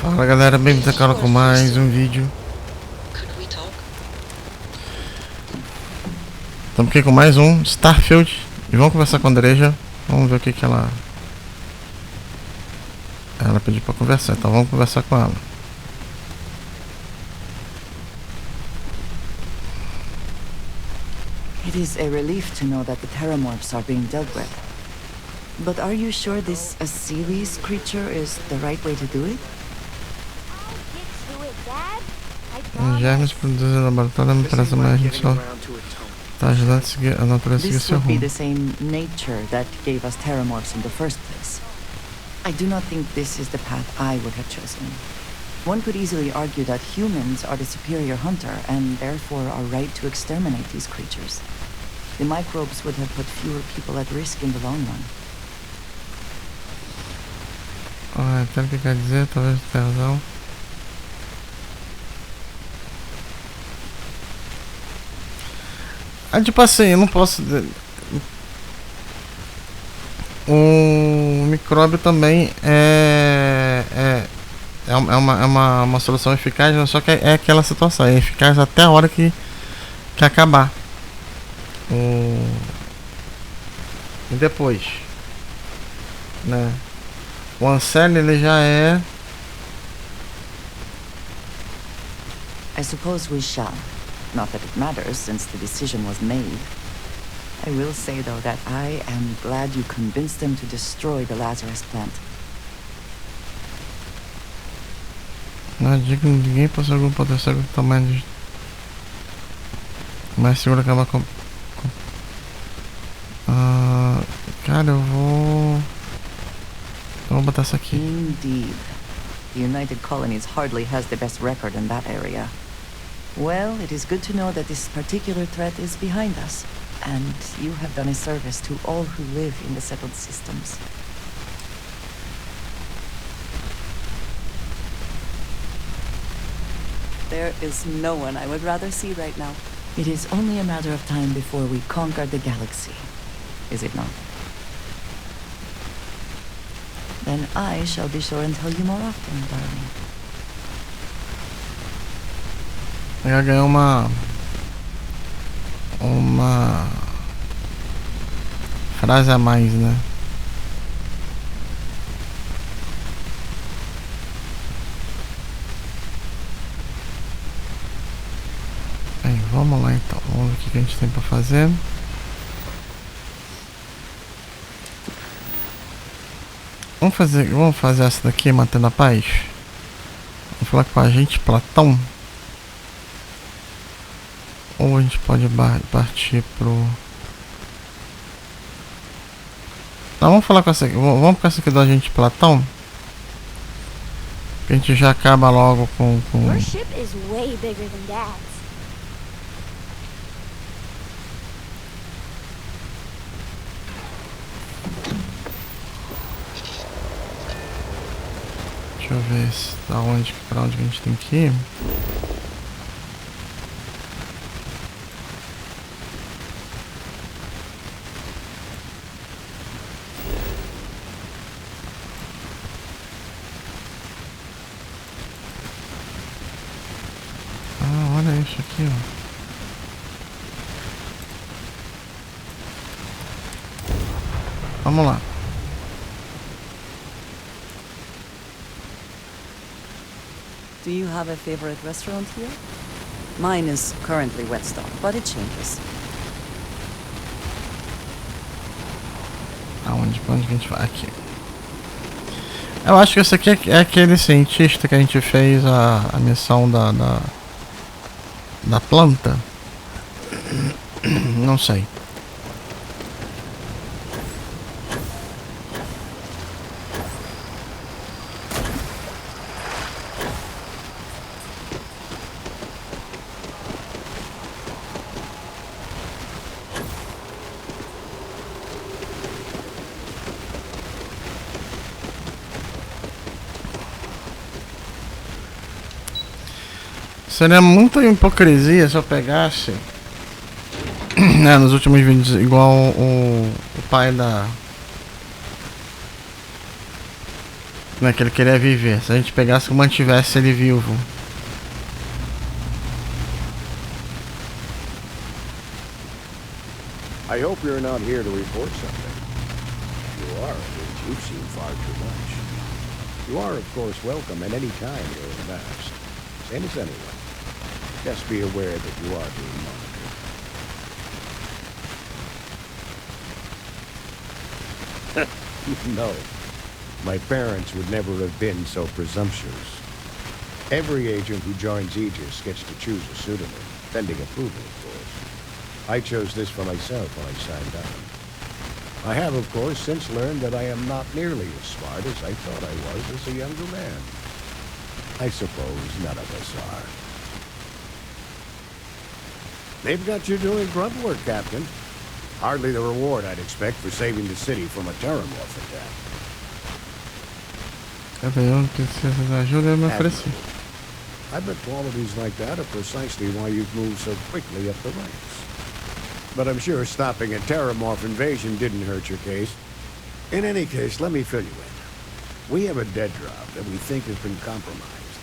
Fala galera, bem-vindos ao canal com mais um vídeo. Estamos aqui com mais um Starfield e vamos conversar com a Andreja. Vamos ver o que ela pediu para conversar, então vamos conversar com ela. It is a relief to know that the terramorphs are being dealt with. But are you sure this Asilis creature is the right way to do it? Os germes produzidos no laboratório me parece mais a gente só está ajudando a seguir a natureza seguir This seu would be rumo. the same nature that gave us terramorphs in the first place. I do not think this is the path I would have chosen. One could easily argue that humans are the superior hunter and therefore are right to exterminate these creatures. The microbes would have put fewer people at risk in the long run. Entendo o que quer dizer, talvez tenha razão. Tipo assim, eu não posso... O micróbio também é uma solução eficaz, só que é aquela situação, é eficaz até a hora que acabar. E depois, né? O Ansel, ele já é... I suppose we shall. Not that it matters, since the decision was made. I will say, though, that I am glad you convinced them to destroy the Lazarus plant. Não digo que ninguém possui algum potencial do tamanho de... mais seguro acabar com... cara, eu vou botar essa aqui. Indeed. The United Colonies hardly has the best record in that area. Well, it is good to know that this particular threat is behind us, and you have done a service to all who live in the settled systems. There is no one I would rather see right now. It is only a matter of time before we conquer the galaxy, is it not? Then I shall be sure and tell you more often, darling. Já ganhou uma frase a mais, né? Bem, vamos lá então. Vamos ver o que a gente tem pra fazer. Vamos fazer essa daqui, Mantendo a Paz. Vamos falar com a gente, Platão. Ou a gente pode partir pro... Não, vamos falar com essa aqui. Vamos com essa aqui do agente Platão. Que a gente já acaba logo com... Your ship is way bigger than Dad's. Deixa eu ver pra onde que a gente tem que ir. Olha isso aqui, ó. Vamos lá. Do you have a favorite restaurant here? Mine is currently Whetstone, but it changes. Pra onde que a gente vai? Aqui. Eu acho que esse aqui é aquele cientista que a gente fez a missão da planta. Não sei. Seria muita hipocrisia se eu pegasse né, nos últimos vídeos, igual o pai Não é que ele queria viver. Se a gente pegasse e mantivesse ele vivo. I hope you're not here to report something. If you are, you've seen far too much. You are, of course, welcome at any time here in Mast. Same as anyone. Just be aware that you are being monitored. No. My parents would never have been so presumptuous. Every agent who joins Aegis gets to choose a pseudonym, pending approval, of course. I chose this for myself when I signed on. I have, of course, since learned that I am not nearly as smart as I thought I was as a younger man. I suppose none of us are. They've got you doing grunt work, Captain. Hardly the reward I'd expect for saving the city from a terramorph attack. Eu preciso de ajuda e me ofereci. I bet qualities like that are precisely why you've moved so quickly up the ranks. But I'm sure stopping a terramorph invasion didn't hurt your case. In any case, let me fill you in. We have a dead drop that we think has been compromised.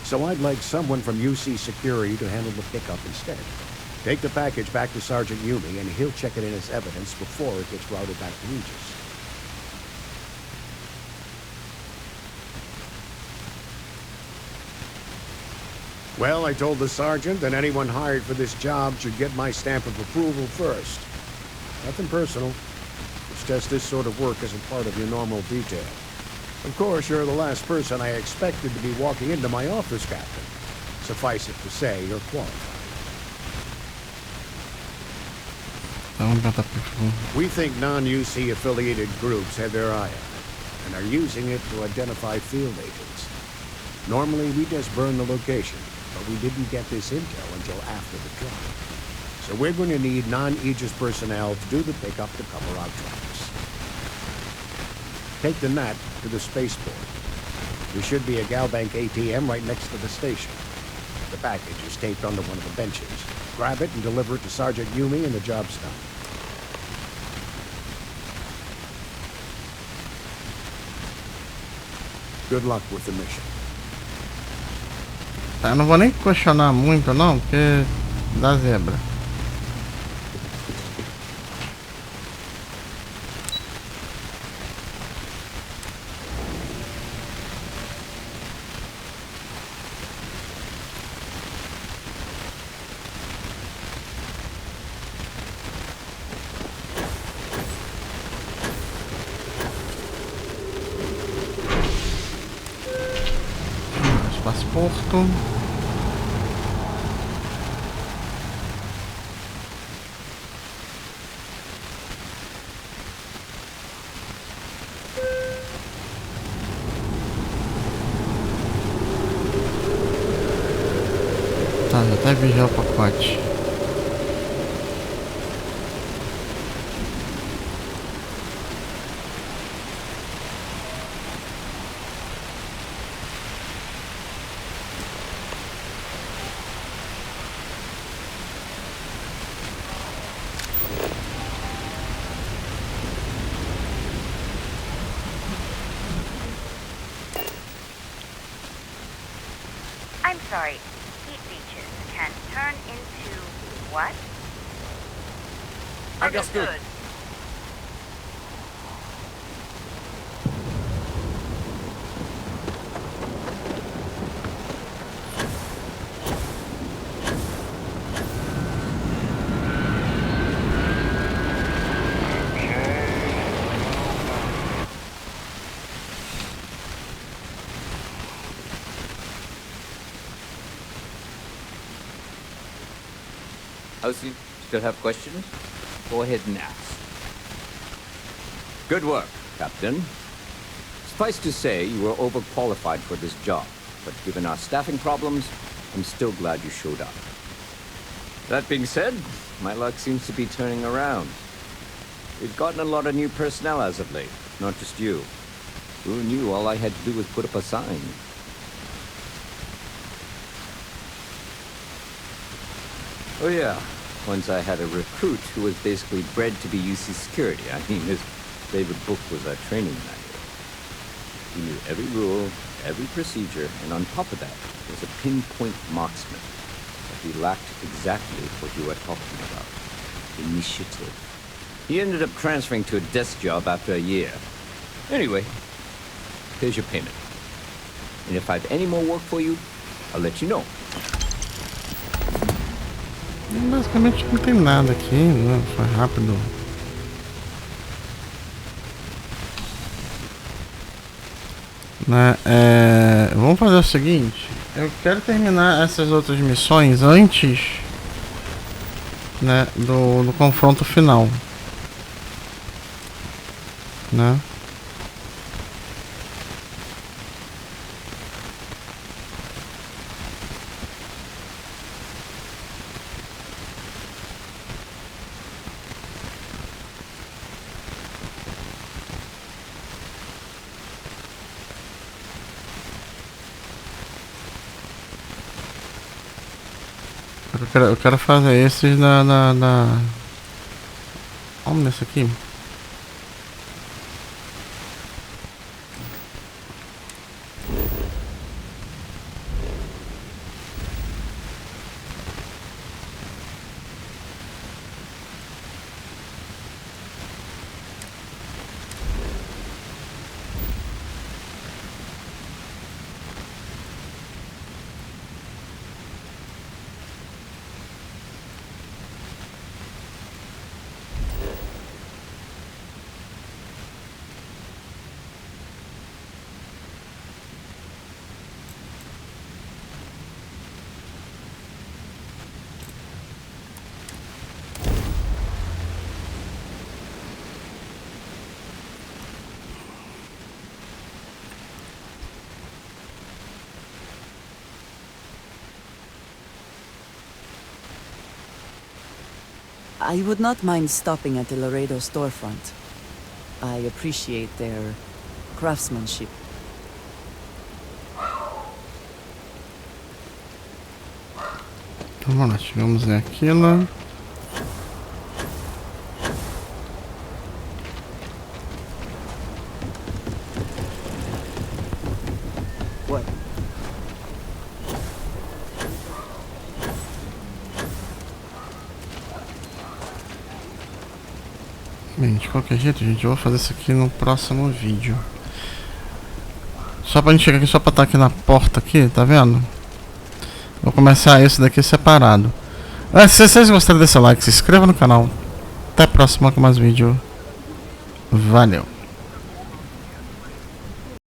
So I'd like someone from UC Security to handle the pickup instead. Take the package back to Sergeant Yumi, and he'll check it in as evidence before it gets routed back to Aegis. Well, I told the sergeant that anyone hired for this job should get my stamp of approval first. Nothing personal. It's just this sort of work isn't part of your normal detail. Of course, you're the last person I expected to be walking into my office, Captain. Suffice it to say, you're qualified. We think non-UC affiliated groups have their eye on it, and are using it to identify field agents. Normally, we just burn the location, but we didn't get this intel until after the drop. So we're going to need non-Aegis personnel to do the pickup to cover our tracks. Take the NAT to the spaceport. There should be a Galbank ATM right next to the station. The package is taped onto one of the benches. Grab it and deliver it to Sergeant Yumi and the job's done. Good luck with the mission. Tá, eu não vou nem questionar muito não, porque dá zebra. Passaporto. Tá, já até vi já o pacote. I'm sorry, heat beaches can turn into what? Understood. House, you still have questions? Go ahead and ask. Good work, Captain. Suffice to say, you were overqualified for this job, but given our staffing problems, I'm still glad you showed up. That being said, my luck seems to be turning around. We've gotten a lot of new personnel as of late, not just you. Who knew all I had to do was put up a sign? Oh yeah, once I had a recruit who was basically bred to be UC security. I mean, his favorite book was our training manual. He knew every rule, every procedure, and on top of that, was a pinpoint marksman. But he lacked exactly what you are talking about. Initiative. He ended up transferring to a desk job after a year. Anyway, here's your payment. And if I have any more work for you, I'll let you know. Basicamente não tem nada aqui, né? Foi rápido. Né? Vamos fazer o seguinte. Eu quero terminar essas outras missões antes, né, do confronto final, né? Eu quero fazer esses Vamos nesse aqui. I would not mind stopping at the Laredo storefront. I appreciate their craftsmanship. Então vamos lá, chegamos aqui, né? What? Bem, de qualquer jeito, gente, eu vou fazer isso aqui no próximo vídeo. Só pra gente chegar aqui, só pra estar aqui na porta aqui, tá vendo? Vou começar esse daqui separado. Se vocês gostaram desse like, se inscreva no canal. Até a próxima com mais vídeo. Valeu!